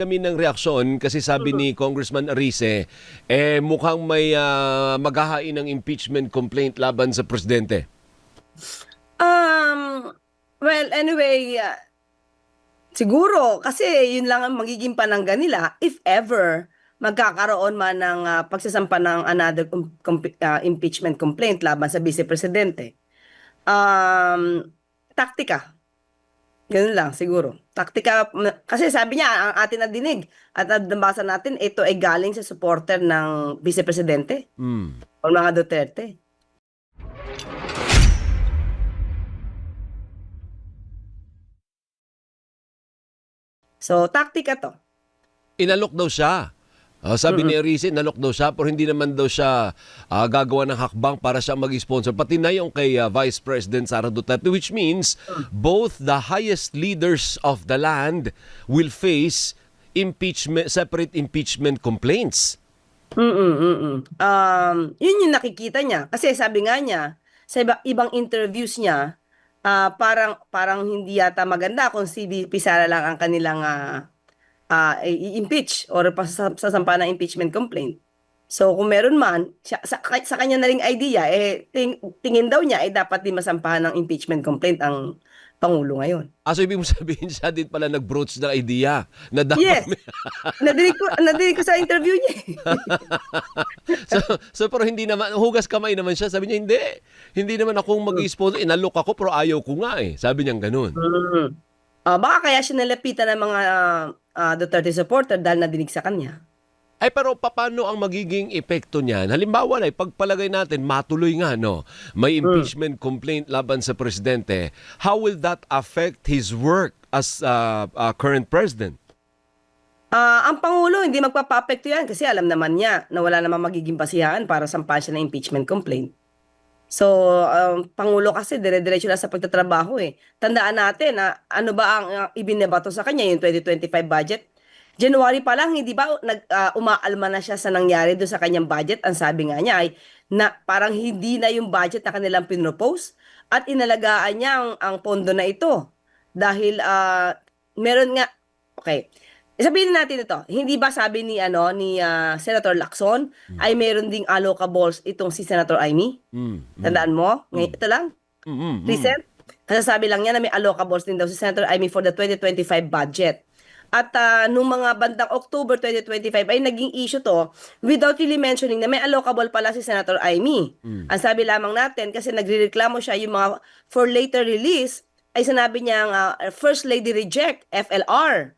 Kami ng reaksyon kasi sabi ni Congressman Arice, mukhang may maghahain ng impeachment complaint laban sa presidente. Um, well, anyway, siguro kasi yun lang ang magiging panangga nila if ever magkakaroon man ng pagsasampa ng another impeachment complaint laban sa vice presidente. Taktika. Ganun lang siguro. Taktika kasi sabi niya ang atin na dinig at nabasa natin ito ay galing sa supporter ng vice presidente Hmm. o mga Duterte. So, taktika to. Inalok daw siya. Sabi ni Arice, inalok daw siya pero hindi naman daw siya gagawa ng hakbang para siya mag-sponsor. Pati na yung kay Vice President Sara Duterte, which means both the highest leaders of the land will face separate impeachment complaints. Yun yung nakikita niya. Kasi sabi nga niya, sa ibang interviews niya, parang hindi yata maganda kung si VP Sara lang ang kanilang i-impeach or sasampa ng impeachment complaint. So kung meron man, sa kanya na ring idea, tingin daw niya dapat din masampahan ng impeachment complaint ang Pangulo ngayon. So ibig mo sabihin siya din pala nag-broach ng idea na dapat Yes, nadinig ko sa interview niya. so pero hindi naman, hugas kamay naman siya. Sabi niya, hindi naman akong mag-sponsor. Inalok ako pero ayaw ko nga eh. Sabi niya ganun. Baka kaya siya nalapitan ng mga Duterte supporter dahil nadinig sa kanya. Ay pero paano ang magiging epekto niyan? Halimbawa na, pagpalagay natin, matuloy nga, no? May impeachment complaint laban sa presidente. How will that affect his work as current president? Ang Pangulo, hindi magpapa-apekto yan kasi alam naman niya na wala namang magiging basihan para sampahan siya ng impeachment complaint. So, Pangulo kasi dire-diretso lang sa pagtatrabaho eh. Tandaan natin na ano ba ang ibinebato sa kanya, yung 2025 budget. January pa lang, hindi ba umaalma na siya sa nangyari doon sa kanyang budget? Ang sabi nga niya ay na parang hindi na yung budget na kanilang pinropose at inalagaan niya ang pondo na ito. Dahil meron nga, okay, sabihin natin ito, hindi ba sabi ni Senator Lacson ay meron ding allocables itong si Senator Amy? Tandaan mo? Ngayon, ito lang, recent. Kasasabi lang niya na may allocables din daw si Senator Amy for the 2025 budget. At nung mga bandang October 2025 ay naging issue to without really mentioning na may allocable pala si Senator Amy. Ang sabi lamang natin kasi nagrereklamo siya yung mga for later release ay sinabi niya First Lady Reject, FLR.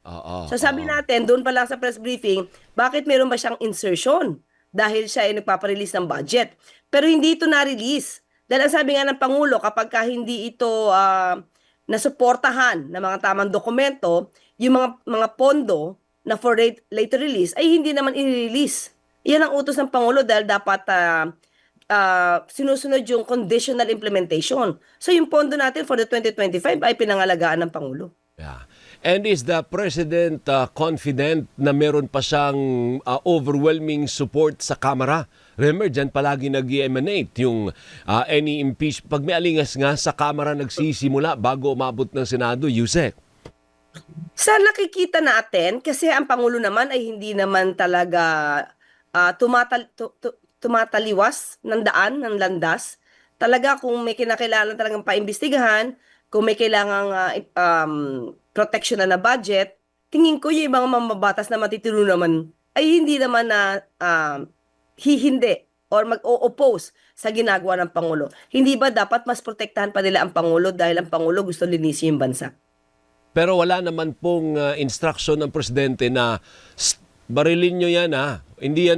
So sabi natin doon pa lang sa press briefing, bakit meron ba siyang insertion? Dahil siya ay nagpaparelease ng budget. Pero hindi ito na-release. Dahil ang sabi nga ng Pangulo, kapag hindi ito nasuportahan ng mga tamang dokumento, yung mga pondo na for later release ay hindi naman i-release. Iyan ang utos ng Pangulo dahil dapat sinusunod yung conditional implementation. So yung pondo natin for the 2025 ay pinangalagaan ng Pangulo. Yeah. And is the President confident na meron pa siyang overwhelming support sa Kamara? Remember, dyan palagi nag-emanate yung any impeachment. Pag may alingas nga sa Kamara nagsisimula bago umabot ng Senado, Yusek. Sa nakikita natin, kasi ang Pangulo naman ay hindi naman talaga tumataliwas ng daan, ng landas. Talaga kung may kinakailangan talagang paimbestigahan, kung may kailangang protection na budget, tingin ko yung ibang mamabatas na matitino naman ay hindi naman na hihindi or mag-o-oppose sa ginagawa ng Pangulo. Hindi ba dapat mas protektahan pa nila ang Pangulo dahil ang Pangulo gusto linisin yung bansa? Pero wala naman pong instruction ng presidente na barilin nyo yan Hindi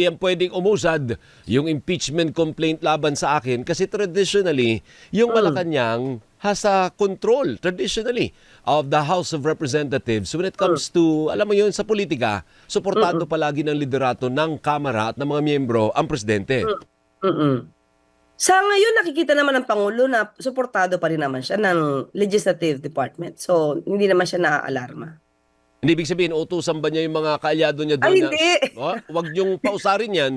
yan pwedeng umusad yung impeachment complaint laban sa akin kasi traditionally, yung Malacanang has a control traditionally of the House of Representatives when it comes to, alam mo yun, sa politika, suportado palagi ng liderato ng Kamara at ng mga miyembro ang presidente. Sa ngayon, nakikita naman ng Pangulo na suportado pa rin naman siya ng Legislative Department. So, hindi naman siya naaalarma. Hindi ibig sabihin, utusan ba niya yung mga kaalyado niya doon Ay, na, hindi. Wag niyong pausarin yan.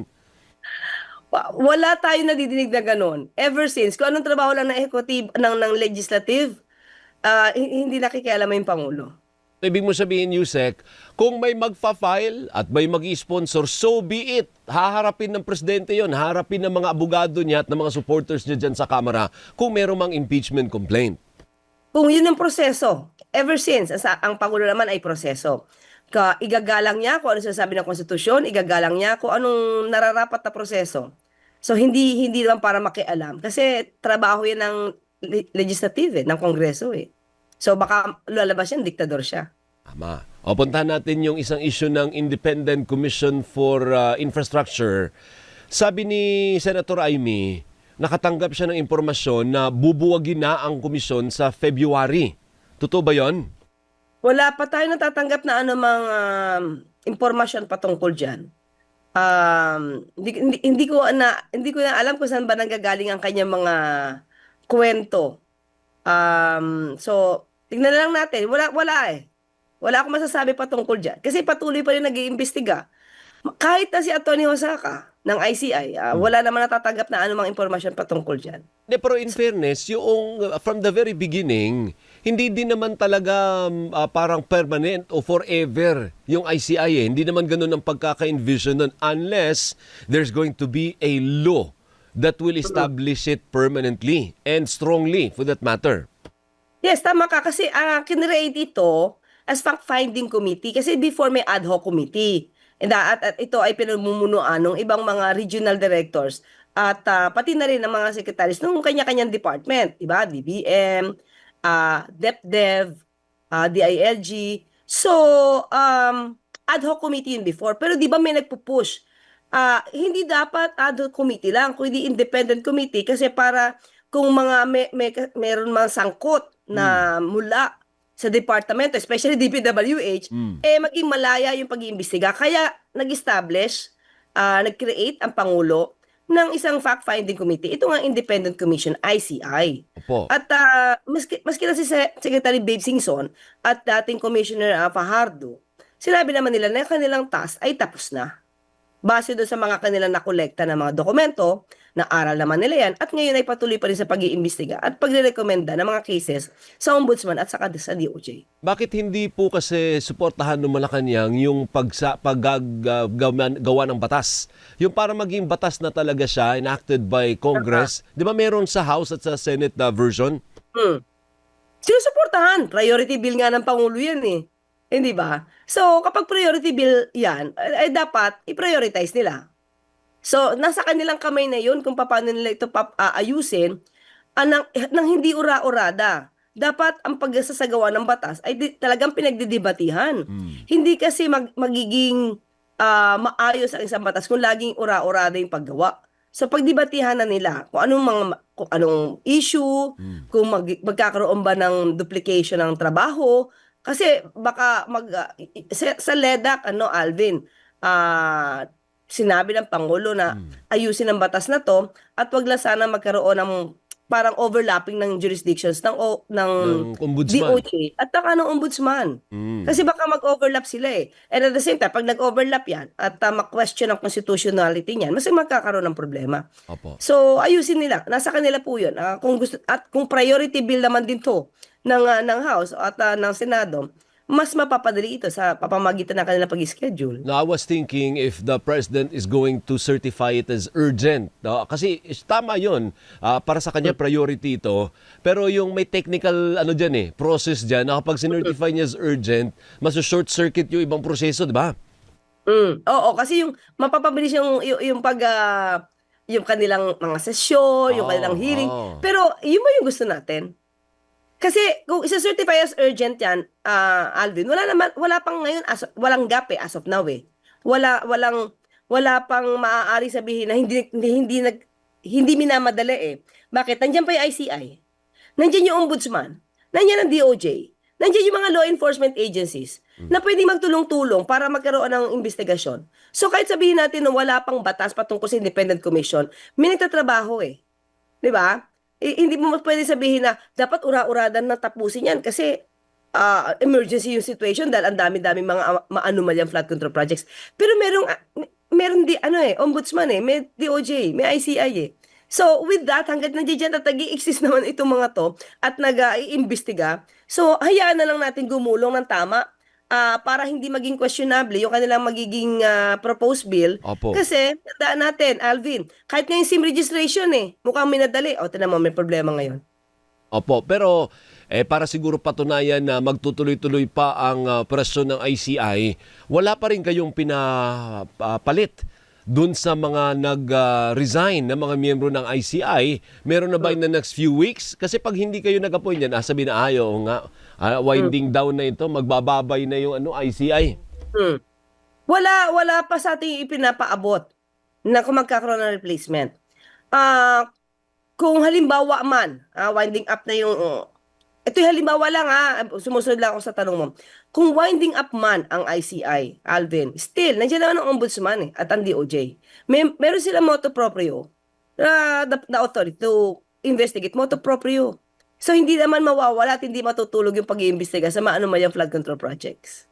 Wala tayo nadidinig na gano'n. Ever since, kung anong trabaho lang ng executive, ng legislative, hindi nakikialam yung Pangulo. Ibig mo sabihin, Yusek, kung may magfa-file at may mag-sponsor, so be it. Haharapin ng presidente yon, haharapin ng mga abogado niya at ng mga supporters niya dyan sa Kamara kung meron mang impeachment complaint. Kung yun ang proseso, ever since, ang Pangulo naman ay proseso. Igagalang niya kung ano sinasabi ng konstitusyon, igagalang niya kung anong nararapat na proseso. So, hindi naman para makialam. Kasi trabaho yan ng legislative, ng Kongreso eh. So, baka lalabas yan, diktador siya. Tama. O, puntahan natin yung isang issue ng Independent Commission for Infrastructure. Sabi ni Senator Amy, nakatanggap siya ng impormasyon na bubuwagin na ang komisyon sa February. Totoo ba yon? Wala pa tayo natatanggap na anumang impormasyon patungkol dyan. Hindi ko na alam kung saan ba nanggagaling ang kanyang mga kwento. So, tignan na lang natin. Wala eh. Wala akong masasabi patungkol dyan. Kasi patuloy pa rin nag-iimbestiga. Kahit na si Atty. Hosaka ng ICI, wala naman natatanggap na anumang impormasyon patungkol dyan. Pero in fairness, yung from the very beginning, hindi din naman talaga parang permanent o forever yung ICI eh. Hindi naman ganun ang pagkaka-envision nun unless there's going to be a law that will establish it permanently and strongly for that matter. Yes, tama ka. Kasi kinreate ito as fact-finding committee. Kasi before may ad hoc committee. At ito ay pinamumunuan ng ibang mga regional directors at pati na rin ng mga secretaries ng kanya-kanyang department. Diba? DBM, DepDev, DILG. So, ad hoc committee yun before. Pero di ba may nagpupush? Hindi dapat ad hoc committee lang, kundi independent committee kasi para kung mga meron mga sangkot na mula sa departamento, especially DPWH, maging malaya yung pag-iimbestiga. Kaya nag-establish, nag-create ang Pangulo ng isang fact-finding committee. Ito nga Independent Commission, ICI. Opo. At maski na si Secretary Babe Singson at dating Commissioner Fajardo, sinabi naman nila na kanilang task ay tapos na. Base doon sa mga kanilang nakolekta ng mga dokumento, na-aral naman nila yan, at ngayon ay patuloy pa rin sa pag-iimbestiga at pagre-recommenda ng mga cases sa Ombudsman at saka sa DOJ. Bakit hindi po kasi suportahan ng Malacanang yung paggawa ng batas? Yung para maging batas na talaga siya, enacted by Congress. Di ba meron sa House at sa Senate na version? Sinusuportahan. Priority bill nga ng Pangulo yan eh. Hindi ba? So, kapag priority bill yan, ay dapat i-prioritize nila. So, nasa kanilang kamay na yun kung paano nila ito ayusin nang hindi ura-urada. Dapat ang pagsasagawa ng batas ay talagang pinagdidebatihan. Hindi kasi magiging maayos ang isang batas kung laging ura-urada yung paggawa. So, pagdebatihan na nila kung anong issue, kung magkakaroon ba ng duplication ng trabaho. Kasi baka sa LEDAC, Alvin, sinabi ng Pangulo na ayusin ang batas na to at wag lang sana magkaroon ng parang overlapping ng jurisdictions ng Ombudsman. DOJ at ng Ombudsman. Kasi baka mag-overlap sila eh. And at the same time, pag nag-overlap yan at ma-question ang constitutionality niyan, mas magkakaroon ng problema. Opo. So, ayusin nila. Nasa kanila po yun. Kung priority bill naman din to ng House at ng Senado, mas mapapadali ito sa papamagitan ng kanilang pag-schedule. Now, I was thinking if the President is going to certify it as urgent. Kasi tama yun. Para sa kanya, priority ito. Pero yung may technical process dyan, na kapag sinertify niya as urgent, mas short circuit yung ibang proseso, di ba? Oo, kasi yung mapapabilis yung kanilang mga sesyon, yung kanilang hearing. Pero yun ba yung gusto natin? Kasi kung isa-certify as urgent yan, Alvin, wala pang ngayon, walang gap as of now eh. Wala pang maaari sabihin na hindi minamadali eh. Bakit? Nandiyan pa yung ICI. Nandiyan yung Ombudsman. Nandiyan ang DOJ. Nandiyan yung mga law enforcement agencies na pwedeng magtulong-tulong para magkaroon ng investigasyon. So kahit sabihin natin na wala pang batas patungkol sa Independent Commission, may nagtatrabaho eh. 'Di ba? Hindi mo pwede sabihin na dapat ura-uradan na tapusin yan kasi emergency yung situation dahil ang dami-dami mga maanumalyang flood control projects. Pero meron di ombudsman eh, may DOJ, may ICI eh. So with that, hanggat nandiyan at nag-i-exist naman itong mga to at nag-iimbestiga, so hayaan na lang natin gumulong ng tama para hindi maging questionable yung kanilang magiging proposed bill. Opo. Kasi, tandaan natin, Alvin, kahit ngayon SIM registration mukhang minadali. O, tinan mo, may problema ngayon. Opo, pero para siguro patunayan na magtutuloy-tuloy pa ang presyo ng ICI, wala pa rin kayong pinapalit dun sa mga nag-resign na mga miyembro ng ICI. Meron na ba in the next few weeks? Kasi pag hindi kayo nag-appoint yan, sabi na ayaw nga, winding down na ito, magbababay na yung ICI. Wala pa sa ating ipinapaabot na kung magkakaroon ng replacement. Kung halimbawa man, winding up na yung ito yung halimbawa lang sumusunod lang ako sa tanong mo. Kung winding up man ang ICI, Alvin, still, nandiyan naman ang ombudsman at ang DOJ. Meron sila motu proprio, the authority to investigate motu proprio. So, hindi naman mawawala at hindi matutulog yung pag-iimbestiga sa maanumayang flood control projects.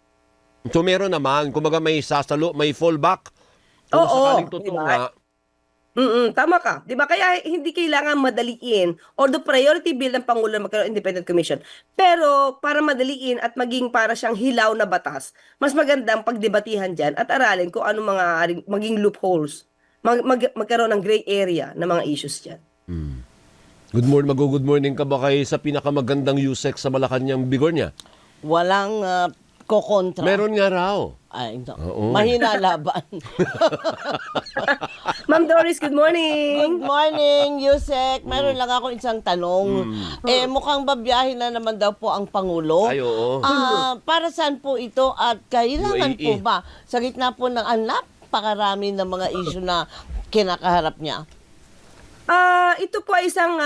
So meron naman, kumbaga may sasalo, may fallback. Kung sakaling totoo nga. Tama ka. 'Di ba? Kaya hindi kailangan madaliin or the priority bill ng Pangulo na magkaroon ng independent commission. Pero para madaliin at maging para siyang hilaw na batas, mas magandang pagdebatihan diyan at aralin kung ano mga maging loopholes. Magkaroon ng gray area na mga issues diyan. Good morning ka ba kay sa pinakamagandang USEC sa Malacanang Bigornia? Walang kokontra. Meron nga raw. Ay, no. Oo. Mahina laban. Ma'am Doris, good morning. Good morning, Yusek. Meron lang ako isang tanong. Mukhang babiyahin na naman daw po ang Pangulo. Ay, oo. Para saan po ito at kailangan UAE. po ba sa gitna po ng napakarami ng mga issue na kinakaharap niya? Ito po ay isang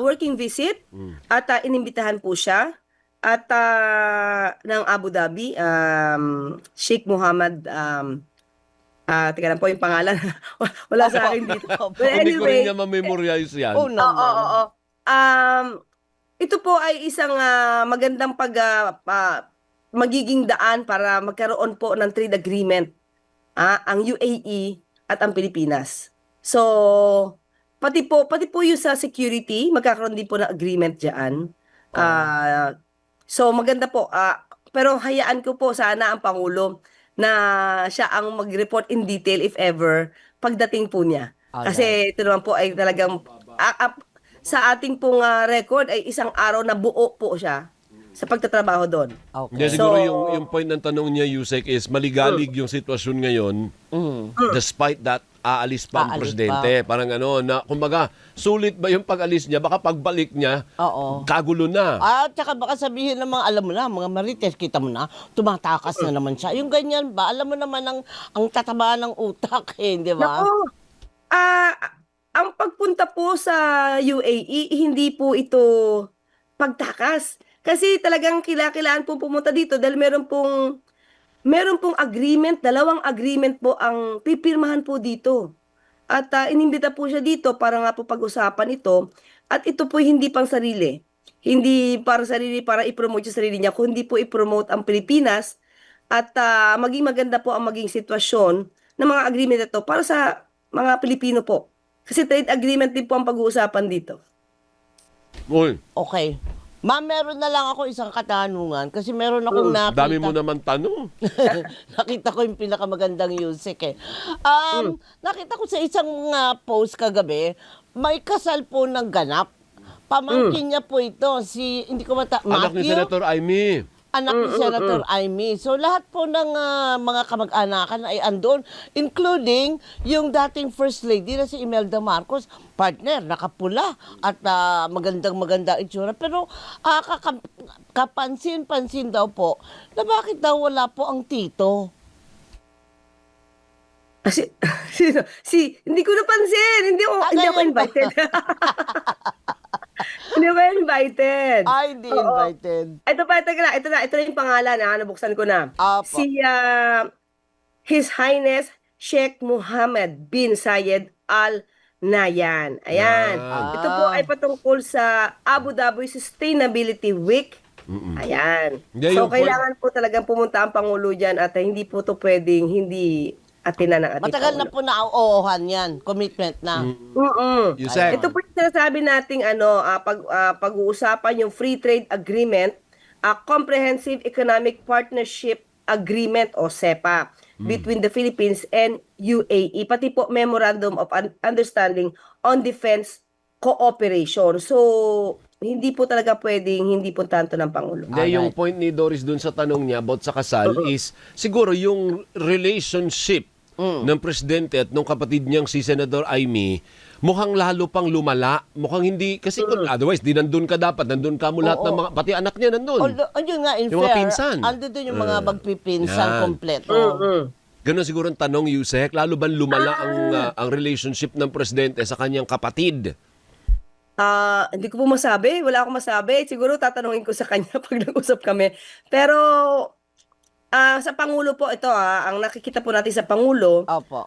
working visit at inimbitahan po siya at ng Abu Dhabi, Sheikh Mohammed, teka lang po yung pangalan. Wala sa akin dito. But Hindi ko rin anyway, niya ma-memorize yan. Oh, no. oo. Ito po ay isang magandang magiging daan para magkaroon po ng trade agreement ang UAE at ang Pilipinas. So, pati po yung sa security, magkakaroon din po ng agreement diyan. So maganda po. Pero hayaan ko po sana ang Pangulo na siya ang mag-report in detail if ever pagdating po niya. Kasi ito naman po ay talagang sa ating pong record ay isang araw na buo po siya sa pagtatrabaho doon. Hindi, Okay. siguro yung point ng tanong niya, Yusek, is maligalig yung sitwasyon ngayon despite that aalis pa ang Aalis presidente. Parang kumbaga, sulit ba yung pag-alis niya? Baka pagbalik niya, Oo. kagulo na. At saka baka sabihin ng mga, alam mo na, mga marites, kita mo na, tumatakas na naman siya. Yung ganyan ba, alam mo naman ang tataba ng utak, di ba? Nako. Ang pagpunta po sa UAE, hindi po ito pagtakas. Kasi talagang kailangan po pumunta dito dahil meron pong agreement, dalawang agreement po ang pipirmahan po dito. At inimbita po siya dito para nga po pag-usapan ito. At ito po hindi pang sarili. Hindi para sarili, para i-promote yung sarili niya, kundi po i-promote ang Pilipinas at maging maganda po ang maging sitwasyon ng mga agreement ito para sa mga Pilipino po. Kasi trade agreement din po ang pag-uusapan dito. Uy, Okay. Ma'am, meron na lang ako isang katanungan kasi meron akong nakita. dami mo naman tanong. Nakita ko yung pinakamagandang music Nakita ko sa isang post kagabi, may kasal po ng ganap. Pamangkin niya po ito, hindi ko Anak ni Senator Amy. Anak ni Senator Amy. So lahat po ng mga kamag-anakan ay andon, including yung dating First Lady na si Imelda Marcos, partner, nakapula at magandang-maganda itsura. Pero kapansin-pansin daw po na bakit daw wala po ang tito. Hindi ko napansin. Hindi ako ganyan ba? invited. Hindi ako invited. Ay, hindi Oo. invited. Ito na yung pangalan nabuksan ko na. Apo. Si His Highness Sheikh Mohammed bin Zayed Al Nahyan. Ayan. Yan. Ito po ay patungkol sa Abu Dhabi Sustainability Week. Ayan. Hindi, So, yung kailangan po talagang pumunta ang Pangulo dyan at hindi po to pwedeng hindi atin na ng ating Matagal na Pangulo. po na-oohan yan. Commitment na. Yusek. Ito po yung sinasabi nating pag-uusapan yung Free Trade Agreement, Comprehensive Economic Partnership Agreement o CEPA between the Philippines and UAE, pati po Memorandum of Understanding on Defense Cooperation. So, hindi po talaga pwedeng hindi puntahan to ng Pangulo. Hindi, yung point ni Doris dun sa tanong niya about sa kasal is siguro yung relationship ng presidente at ng kapatid niyang si Senator Amy mukhang lalo pang lumala. Mukhang hindi, kasi kung otherwise, di nandun ka dapat. Nandun ka mo lahat ng mga, pati anak niya nandun. Although, yun nga, in Yung mga fair, pinsan. ando doon yung mga magpipinsan Yan. kompleto. Ganon siguro ang tanong, Yusek. Lalo ba lumala ang relationship ng presidente sa kanyang kapatid? Hindi ko po masabi. Wala akong masabi. Siguro tatanungin ko sa kanya pag nag-usap kami. Pero sa Pangulo po ito, ang nakikita po natin sa Pangulo, Opo.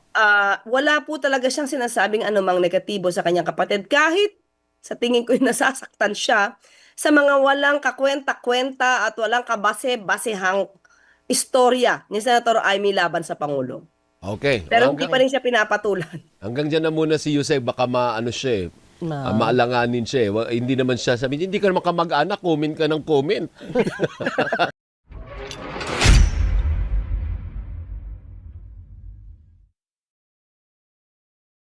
wala po talaga siyang sinasabing anumang negatibo sa kanyang kapatid. Kahit sa tingin ko nasasaktan siya sa mga walang kakwenta-kwenta at walang kabase-basehang istorya ni Senator Amy laban sa Pangulo. Okay. Pero hindi pa rin siya pinapatulan. Hanggang dyan na muna si Yusek. Baka maano siya maalanganin siya. Hindi naman siya sabihin, hindi ka naman kamag-anak, comment ka ng comment.